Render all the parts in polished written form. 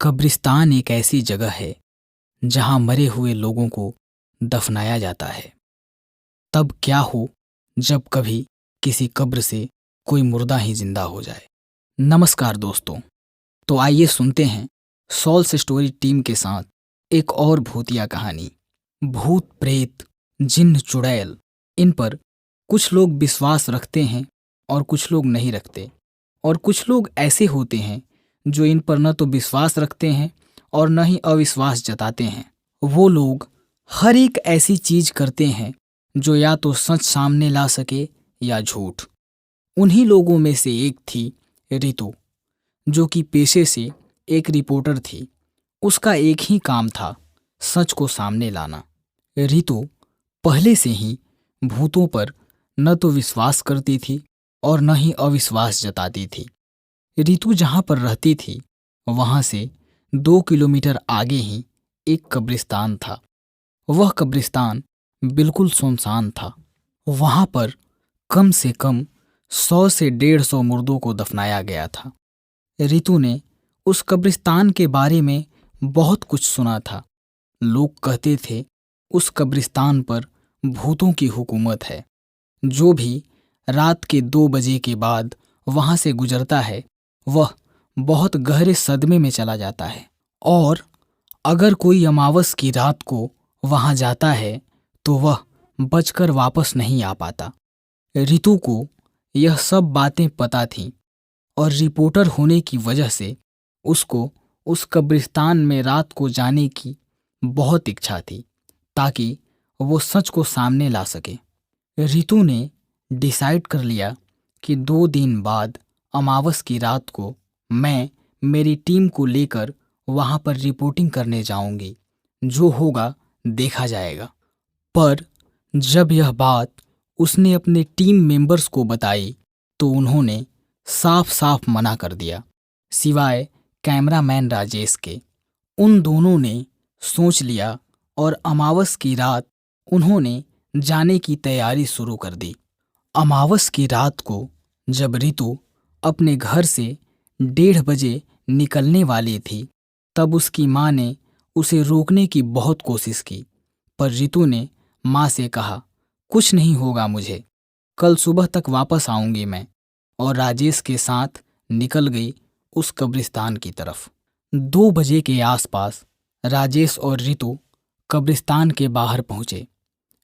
कब्रिस्तान एक ऐसी जगह है जहां मरे हुए लोगों को दफनाया जाता है। तब क्या हो जब कभी किसी कब्र से कोई मुर्दा ही जिंदा हो जाए। नमस्कार दोस्तों, तो आइए सुनते हैं सॉल्स स्टोरी टीम के साथ एक और भूतिया कहानी। भूत प्रेत, जिन्न चुड़ैल, इन पर कुछ लोग विश्वास रखते हैं और कुछ लोग नहीं रखते। और कुछ लोग ऐसे होते हैं जो इन पर न तो विश्वास रखते हैं और न ही अविश्वास जताते हैं। वो लोग हर एक ऐसी चीज करते हैं जो या तो सच सामने ला सके या झूठ। उन्हीं लोगों में से एक थी रितु, जो कि पेशे से एक रिपोर्टर थी। उसका एक ही काम था, सच को सामने लाना। रितु पहले से ही भूतों पर न तो विश्वास करती थी और न ही अविश्वास जताती थी। रितु जहां पर रहती थी वहां से 2 किलोमीटर आगे ही एक कब्रिस्तान था। वह कब्रिस्तान बिल्कुल सुनसान था। वहां पर कम से कम 100 से 150 मुर्दों को दफनाया गया था। रितु ने उस कब्रिस्तान के बारे में बहुत कुछ सुना था। लोग कहते थे उस कब्रिस्तान पर भूतों की हुकूमत है। जो भी रात के 2 बजे के बाद वहां से गुजरता है वह बहुत गहरे सदमे में चला जाता है। और अगर कोई अमावस की रात को वहां जाता है तो वह बचकर वापस नहीं आ पाता। रितु को यह सब बातें पता थीं और रिपोर्टर होने की वजह से उसको उस कब्रिस्तान में रात को जाने की बहुत इच्छा थी, ताकि वो सच को सामने ला सके। रितु ने डिसाइड कर लिया कि 2 दिन बाद अमावस की रात को मैं मेरी टीम को लेकर वहां पर रिपोर्टिंग करने जाऊंगी। जो होगा देखा जाएगा। पर जब यह बात उसने अपने टीम मेंबर्स को बताई तो उन्होंने साफ साफ मना कर दिया, सिवाय कैमरामैन राजेश के। उन दोनों ने सोच लिया और अमावस की रात उन्होंने जाने की तैयारी शुरू कर दी। अमावस की रात को जब रितु अपने घर से 1:30 बजे निकलने वाली थी तब उसकी माँ ने उसे रोकने की बहुत कोशिश की। पर रितु ने माँ से कहा, कुछ नहीं होगा मुझे, कल सुबह तक वापस आऊंगी मैं। और राजेश के साथ निकल गई उस कब्रिस्तान की तरफ। 2 बजे के आसपास राजेश और रितु कब्रिस्तान के बाहर पहुंचे।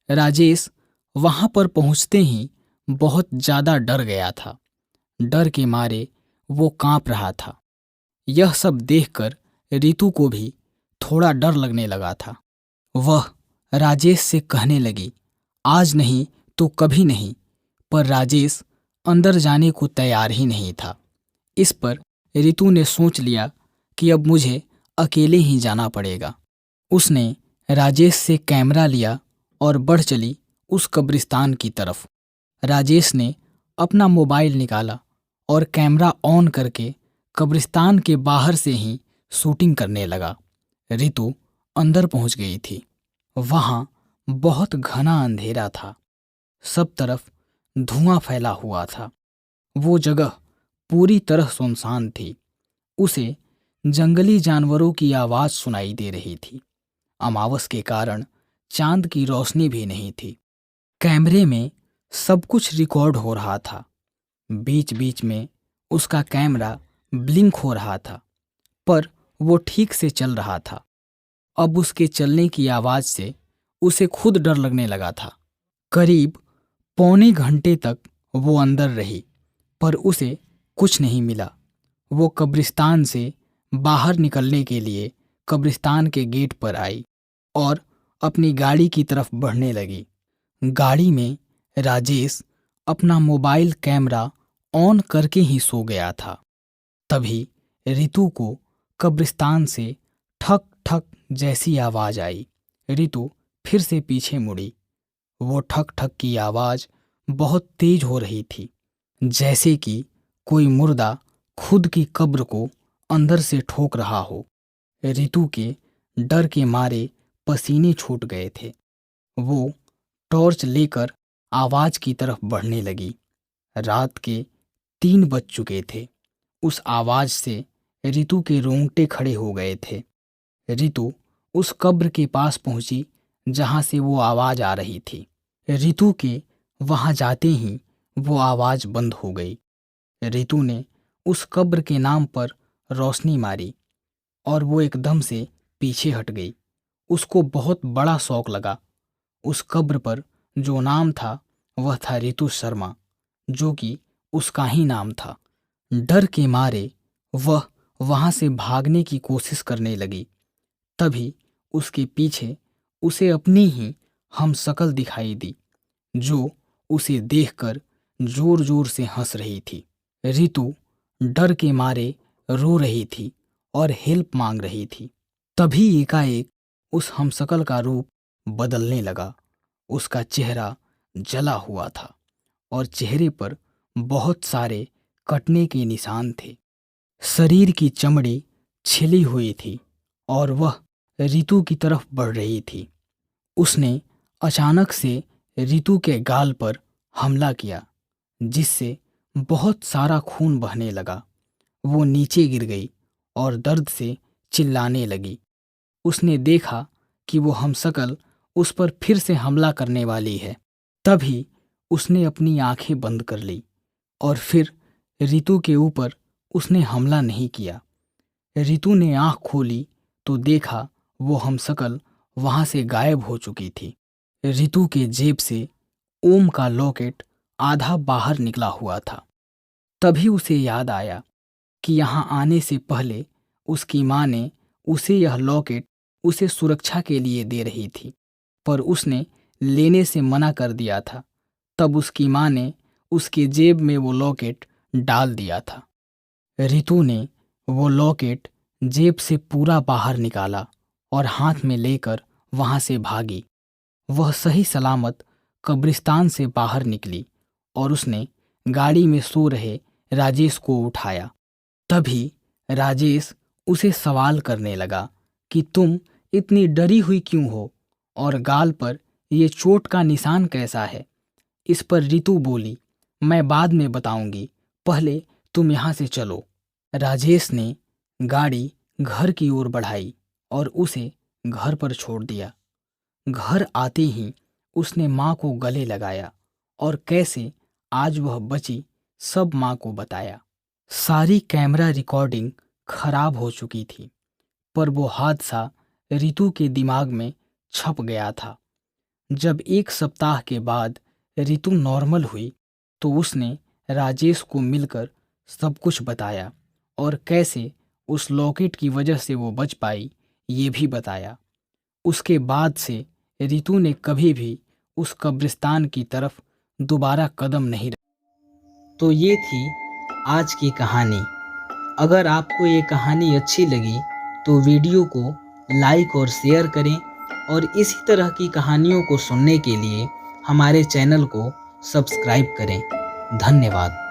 राजेश वहां पर पहुंचते ही बहुत ज्यादा डर गया था। डर के मारे वो कांप रहा था। यह सब देखकर रितु को भी थोड़ा डर लगने लगा था। वह राजेश से कहने लगी, आज नहीं तो कभी नहीं। पर राजेश अंदर जाने को तैयार ही नहीं था। इस पर रितु ने सोच लिया कि अब मुझे अकेले ही जाना पड़ेगा। उसने राजेश से कैमरा लिया और बढ़ चली उस कब्रिस्तान की तरफ। राजेश ने अपना मोबाइल निकाला और कैमरा ऑन करके कब्रिस्तान के बाहर से ही शूटिंग करने लगा। रितु अंदर पहुंच गई थी। वहां बहुत घना अंधेरा था। सब तरफ धुआं फैला हुआ था। वो जगह पूरी तरह सुनसान थी। उसे जंगली जानवरों की आवाज सुनाई दे रही थी। अमावस के कारण चांद की रोशनी भी नहीं थी। कैमरे में सब कुछ रिकॉर्ड हो रहा था। बीच बीच में उसका कैमरा ब्लिंक हो रहा था, पर वो ठीक से चल रहा था। अब उसके चलने की आवाज से उसे खुद डर लगने लगा था। करीब पौने घंटे तक वो अंदर रही, पर उसे कुछ नहीं मिला। वो कब्रिस्तान से बाहर निकलने के लिए कब्रिस्तान के गेट पर आई और अपनी गाड़ी की तरफ बढ़ने लगी। गाड़ी में राजेश अपना मोबाइल कैमरा ऑन करके ही सो गया था। तभी रितु को कब्रिस्तान से ठक ठक जैसी आवाज आई। रितु फिर से पीछे मुड़ी। वो ठक ठक की आवाज बहुत तेज हो रही थी, जैसे कि कोई मुर्दा खुद की कब्र को अंदर से ठोक रहा हो। रितु के डर के मारे पसीने छूट गए थे। वो टॉर्च लेकर आवाज की तरफ बढ़ने लगी। रात के 3 बज चुके थे। उस आवाज से रितु के रोंगटे खड़े हो गए थे। रितु उस कब्र के पास पहुंची जहां से वो आवाज आ रही थी। रितु के वहां जाते ही वो आवाज बंद हो गई। रितु ने उस कब्र के नाम पर रोशनी मारी और वो एकदम से पीछे हट गई। उसको बहुत बड़ा शौक लगा। उस कब्र पर जो नाम था वह था रितु शर्मा, जो कि उसका ही नाम था। डर के मारे वह वहां से भागने की कोशिश करने लगी। तभी उसके पीछे उसे अपनी ही हमशक्ल दिखाई दी, जो उसे देखकर जोर जोर से हंस रही थी। रितु डर के मारे रो रही थी और हेल्प मांग रही थी। तभी एकाएक उस हमशक्ल का रूप बदलने लगा। उसका चेहरा जला हुआ था और चेहरे पर बहुत सारे कटने के निशान थे। शरीर की चमड़ी छिली हुई थी और वह रितु की तरफ बढ़ रही थी। उसने अचानक से रितु के गाल पर हमला किया, जिससे बहुत सारा खून बहने लगा। वो नीचे गिर गई और दर्द से चिल्लाने लगी। उसने देखा कि वो हमशक्ल उस पर फिर से हमला करने वाली है। तभी उसने अपनी आंखें बंद कर ली और फिर रितु के ऊपर उसने हमला नहीं किया। रितु ने आंख खोली तो देखा वो हमशक्ल वहां से गायब हो चुकी थी। रितु के जेब से ओम का लॉकेट आधा बाहर निकला हुआ था। तभी उसे याद आया कि यहाँ आने से पहले उसकी माँ ने उसे यह लॉकेट उसे सुरक्षा के लिए दे रही थी, पर उसने लेने से मना कर दिया था। तब उसकी माँ ने उसके जेब में वो लॉकेट डाल दिया था। रितु ने वो लॉकेट जेब से पूरा बाहर निकाला और हाथ में लेकर वहां से भागी। वह सही सलामत कब्रिस्तान से बाहर निकली और उसने गाड़ी में सो रहे राजेश को उठाया। तभी राजेश उसे सवाल करने लगा कि तुम इतनी डरी हुई क्यों हो और गाल पर ये चोट का निशान कैसा है। इस पर रितु बोली, मैं बाद में बताऊंगी, पहले तुम यहाँ से चलो। राजेश ने गाड़ी घर की ओर बढ़ाई और उसे घर पर छोड़ दिया। घर आते ही उसने माँ को गले लगाया और कैसे आज वह बची सब माँ को बताया। सारी कैमरा रिकॉर्डिंग खराब हो चुकी थी, पर वो हादसा रितु के दिमाग में छप गया था। जब 1 सप्ताह के बाद रितु नॉर्मल हुई तो उसने राजेश को मिलकर सब कुछ बताया और कैसे उस लॉकेट की वजह से वो बच पाई ये भी बताया। उसके बाद से रितु ने कभी भी उस कब्रिस्तान की तरफ दोबारा कदम नहीं रखा। तो ये थी आज की कहानी। अगर आपको ये कहानी अच्छी लगी तो वीडियो को लाइक और शेयर करें और इसी तरह की कहानियों को सुनने के लिए हमारे चैनल को सब्सक्राइब करें। धन्यवाद।